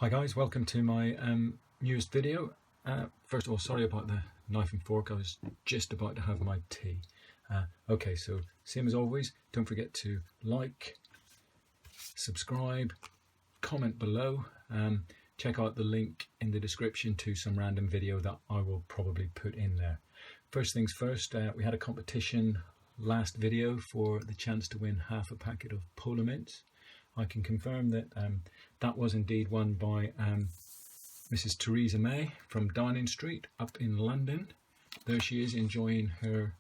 Hi guys, welcome to my newest video. First of all, sorry about the knife and fork, I was just about to have my tea. Okay, so same as always, don't forget to like, subscribe, comment below, check out the link in the description to some random video that I will probably put in there. First things first, we had a competition last video for the chance to win half a packet of Polo mints. I can confirm that that was indeed won by Mrs. Theresa May from Downing Street up in London. There she is enjoying her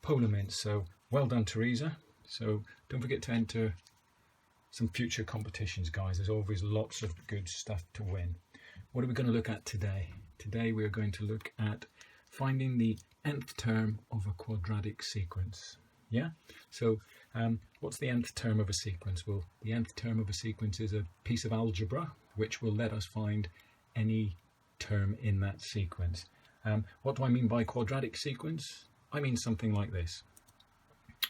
Polo mints. So well done, Theresa. So don't forget to enter some future competitions, guys. There's always lots of good stuff to win. What are we going to look at today? Today we're going to look at finding the nth term of a quadratic sequence. Yeah, so what's the nth term of a sequence? Well, the nth term of a sequence is a piece of algebra which will let us find any term in that sequence. What do I mean by quadratic sequence? I mean something like this.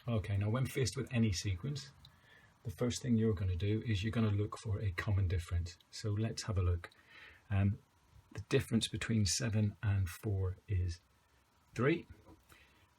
Okay, now when faced with any sequence, the first thing you're going to do is you're going to look for a common difference. So let's have a look. The difference between 7 and 4 is 3.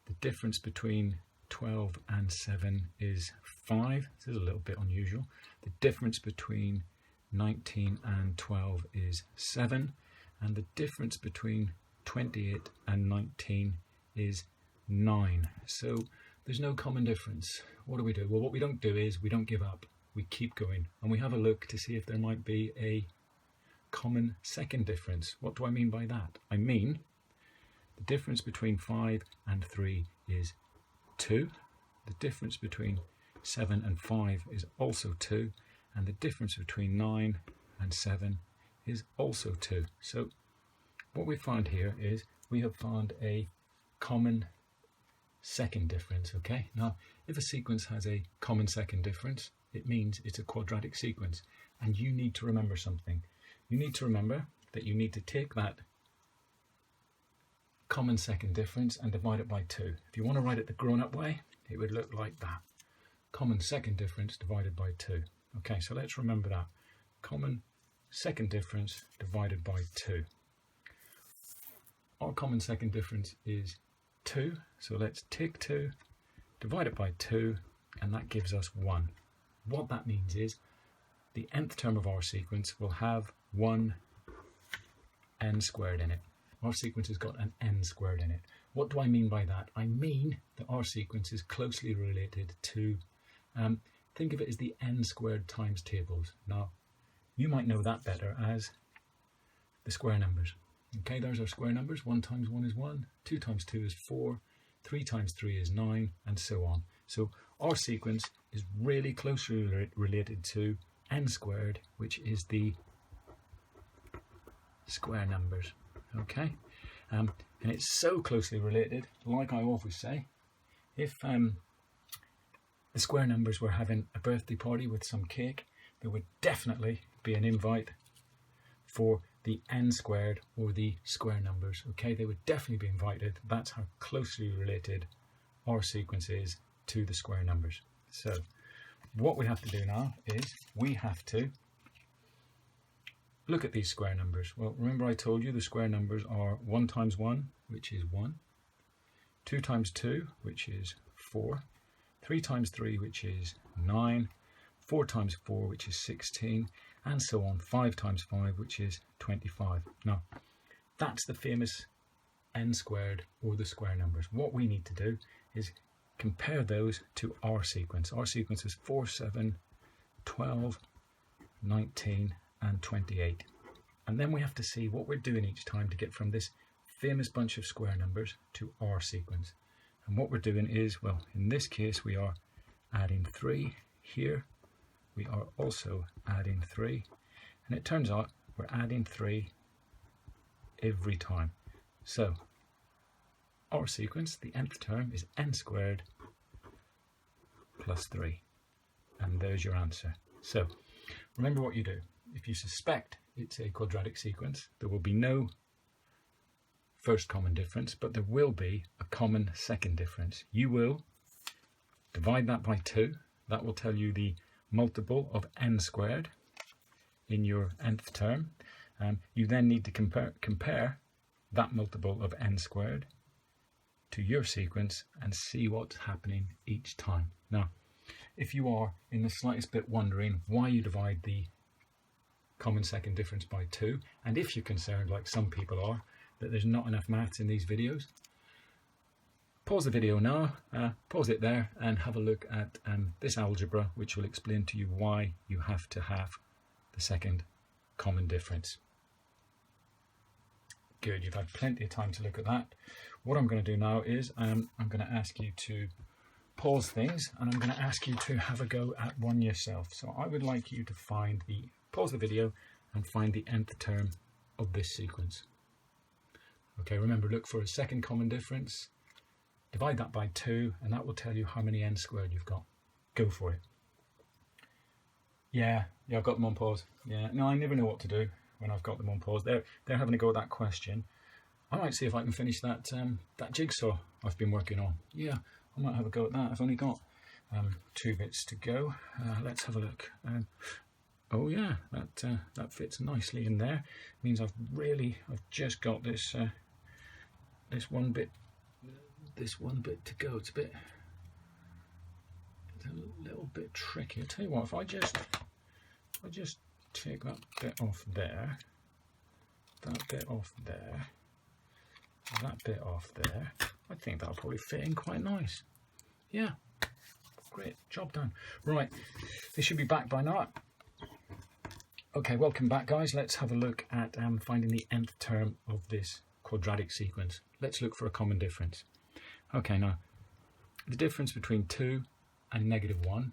The difference between 12 and 7 is 5. This is a little bit unusual. The difference between 19 and 12 is 7. And the difference between 28 and 19 is 9. So there's no common difference. What do we do? Well, what we don't do is we don't give up. We keep going and we have a look to see if there might be a common second difference. What do I mean by that? I mean the difference between 5 and 3 is 2. The difference between 7 and 5 is also 2, and the difference between 9 and 7 is also 2. So what we found here is we have found a common second difference. Okay, now if a sequence has a common second difference, it means it's a quadratic sequence, and you need to remember something. You need to remember that you need to take that common second difference and divide it by 2. If you want to write it the grown-up way, it would look like that. Common second difference divided by 2. Okay, so let's remember that. Common second difference divided by 2. Our common second difference is 2, so let's take 2, divide it by 2, and that gives us 1. What that means is the nth term of our sequence will have one n squared in it. Our sequence has got an n squared in it. What do I mean by that? I mean that our sequence is closely related to, think of it as the n squared times tables. Now, you might know that better as the square numbers. Okay, there's our square numbers. 1 times 1 is 1, 2 times 2 is 4, 3 times 3 is 9, and so on. So our sequence is really closely related to n squared, which is the square numbers. Okay, and it's so closely related, like I always say, if the square numbers were having a birthday party with some cake, there would definitely be an invite for the n squared or the square numbers. Okay, they would definitely be invited. That's how closely related our sequence is to the square numbers. So what we have to do now is we have to look at these square numbers. Well, remember I told you the square numbers are 1 times 1, which is 1, 2 times 2, which is 4, 3 times 3, which is 9, 4 times 4, which is 16, and so on, 5 times 5, which is 25. Now, that's the famous n squared or the square numbers. What we need to do is compare those to our sequence. Our sequence is 4, 7, 12, 19, and 28. And then we have to see what we're doing each time to get from this famous bunch of square numbers to our sequence. And what we're doing is, well, in this case we are adding 3 here. We are also adding 3, and it turns out we're adding 3 every time. So our sequence, the nth term, is n squared plus 3, and there's your answer. So remember what you do. If you suspect it's a quadratic sequence, there will be no first common difference, but there will be a common second difference. You will divide that by 2. That will tell you the multiple of n squared. in your nth term. You then need to compare that multiple of n squared to your sequence and see what's happening each time. Now, if you are in the slightest bit wondering why you divide the common second difference by 2, and if you're concerned, like some people are, that there's not enough maths in these videos, pause the video now, pause it there, and have a look at this algebra, which will explain to you why you have to have the second common difference. Good, you've had plenty of time to look at that. What I'm going to do now is I'm going to ask you to pause things, and I'm going to ask you to have a go at one yourself. So I would like you to pause the video and find the nth term of this sequence. Okay, remember, look for a second common difference, divide that by 2, and that will tell you how many n squared you've got. Go for it. Yeah, I've got them on pause. Yeah, no, I never know what to do when I've got them on pause. They're having a go at that question. I might see if I can finish that that jigsaw I've been working on. Yeah, I might have a go at that. I've only got 2 bits to go. Let's have a look. Oh yeah, that fits nicely in there. Means I've just got this this one bit to go. It's a little bit tricky. I'll tell you what, if I just take that bit off there, that bit off there, that bit off there, I think that'll probably fit in quite nice. Yeah, great, job done. Right, this should be back by now. Okay, welcome back guys. Let's have a look at finding the nth term of this quadratic sequence. Let's look for a common difference. Okay, now the difference between 2 and -1,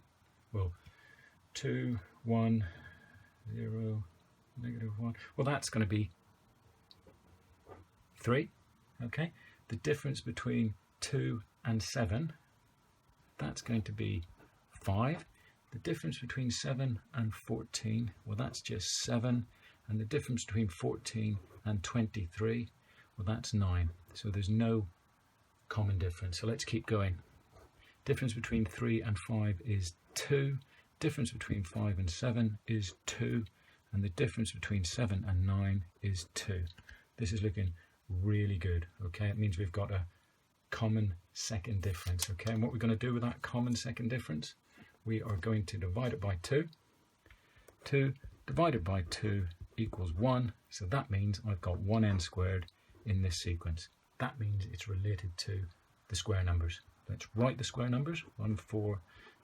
well, 2, 1, 0, -1, well, that's going to be 3. Okay, the difference between 2 and 7, that's going to be 5. The difference between 7 and 14, well, that's just 7. And the difference between 14 and 23, well, that's 9. So there's no common difference. So let's keep going. Difference between 3 and 5 is 2. Difference between 5 and 7 is 2. And the difference between 7 and 9 is 2. This is looking really good. Okay, it means we've got a common second difference. Okay, and what we're going to do with that common second difference, we are going to divide it by 2. 2 divided by 2 equals 1. So that means I've got 1n squared in this sequence. That means it's related to the square numbers. Let's write the square numbers. 1, 4,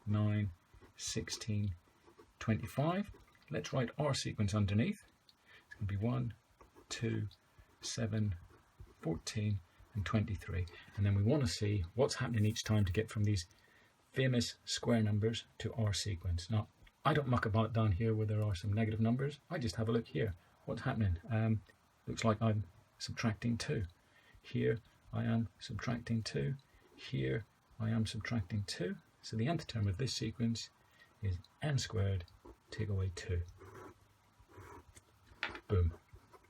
9, 16, 25. Let's write our sequence underneath. It's going to be 1, 2, 7, 14, and 23. And then we want to see what's happening each time to get from these famous square numbers to our sequence. Now, I don't muck about down here where there are some negative numbers. I just have a look here. What's happening? Looks like I'm subtracting 2. Here I am subtracting 2. Here I am subtracting 2. So the nth term of this sequence is n squared take away 2. Boom.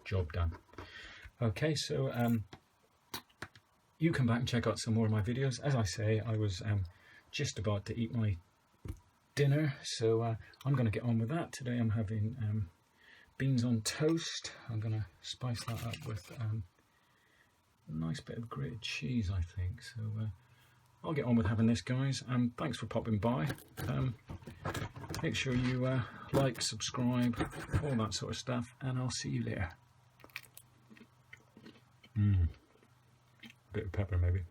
Job done. Okay, so you come back and check out some more of my videos. As I say, I was just about to eat my dinner, so I'm going to get on with that. Today I'm having beans on toast. I'm going to spice that up with a nice bit of grated cheese, I think. So I'll get on with having this, guys. Thanks for popping by. Make sure you like, subscribe, all that sort of stuff, and I'll see you later. Bit of pepper maybe.